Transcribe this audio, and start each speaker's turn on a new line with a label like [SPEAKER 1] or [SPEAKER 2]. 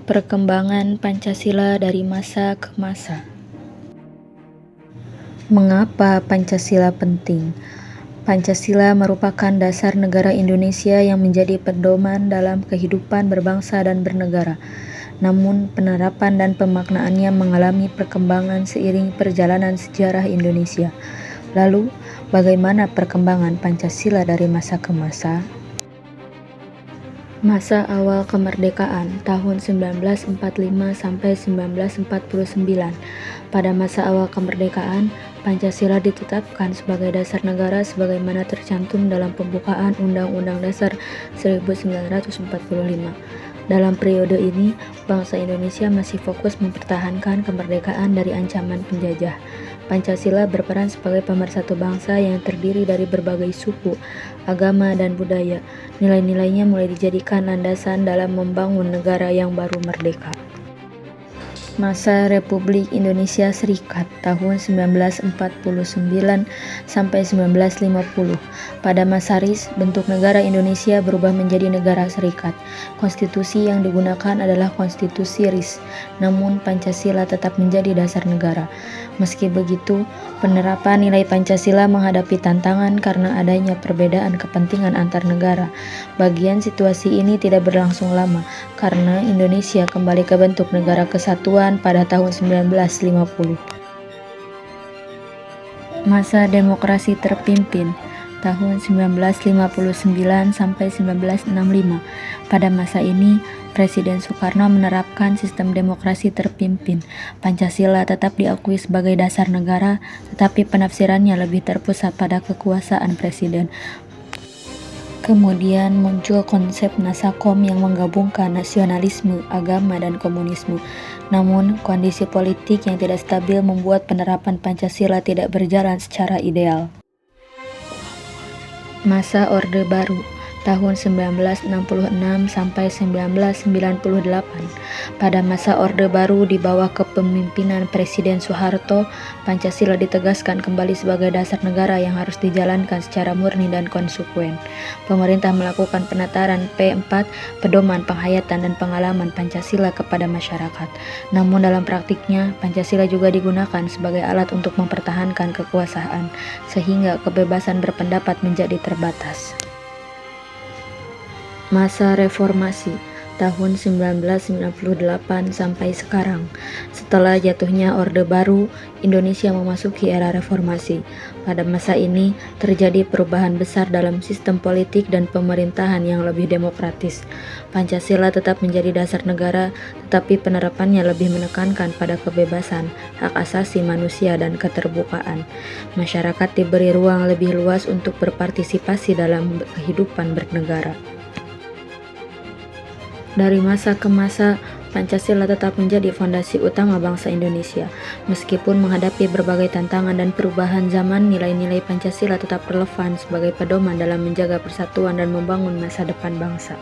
[SPEAKER 1] Perkembangan Pancasila dari masa ke masa. Mengapa Pancasila penting? Pancasila merupakan dasar negara Indonesia yang menjadi pedoman dalam kehidupan berbangsa dan bernegara. Namun, penerapan dan pemaknaannya mengalami perkembangan seiring perjalanan sejarah Indonesia. Lalu, bagaimana perkembangan Pancasila dari masa ke masa? Masa awal kemerdekaan tahun 1945 sampai 1949. Pada masa awal kemerdekaan, Pancasila ditetapkan sebagai dasar negara sebagaimana tercantum dalam pembukaan Undang-Undang Dasar 1945. Dalam periode ini, bangsa Indonesia masih fokus mempertahankan kemerdekaan dari ancaman penjajah. Pancasila berperan sebagai pemersatu bangsa yang terdiri dari berbagai suku, agama, dan budaya. Nilai-nilainya mulai dijadikan landasan dalam membangun negara yang baru merdeka. Masa Republik Indonesia Serikat tahun 1949 sampai 1950. Pada masa RIS, bentuk negara Indonesia berubah menjadi negara serikat. Konstitusi yang digunakan adalah Konstitusi RIS, namun Pancasila tetap menjadi dasar negara. Meski begitu, penerapan nilai Pancasila menghadapi tantangan karena adanya perbedaan kepentingan antar negara. Bagian situasi ini tidak berlangsung lama, karena Indonesia kembali ke bentuk negara kesatuan pada tahun 1950. Masa demokrasi terpimpin tahun 1959 sampai 1965. Pada masa ini, Presiden Soekarno menerapkan sistem demokrasi terpimpin. Pancasila tetap diakui sebagai dasar negara, tetapi penafsirannya lebih terpusat pada kekuasaan presiden. Kemudian muncul konsep Nasakom yang menggabungkan nasionalisme, agama, dan komunisme. Namun, kondisi politik yang tidak stabil membuat penerapan Pancasila tidak berjalan secara ideal. Masa Orde Baru tahun 1966 sampai 1998. Pada masa Orde Baru di bawah kepemimpinan Presiden Soeharto, Pancasila ditegaskan kembali sebagai dasar negara yang harus dijalankan secara murni dan konsekuen. Pemerintah melakukan penataran P4, pedoman penghayatan dan pengalaman Pancasila kepada masyarakat. Namun dalam praktiknya, Pancasila juga digunakan sebagai alat untuk mempertahankan kekuasaan, sehingga kebebasan berpendapat menjadi terbatas. Masa Reformasi tahun 1998 sampai sekarang. Setelah jatuhnya Orde Baru, Indonesia memasuki era reformasi. Pada masa ini, terjadi perubahan besar dalam sistem politik dan pemerintahan yang lebih demokratis. Pancasila tetap menjadi dasar negara, tetapi penerapannya lebih menekankan pada kebebasan, hak asasi manusia, dan keterbukaan. Masyarakat diberi ruang lebih luas untuk berpartisipasi dalam kehidupan bernegara. Dari masa ke masa, Pancasila tetap menjadi fondasi utama bangsa Indonesia. Meskipun menghadapi berbagai tantangan dan perubahan zaman, nilai-nilai Pancasila tetap relevan sebagai pedoman dalam menjaga persatuan dan membangun masa depan bangsa.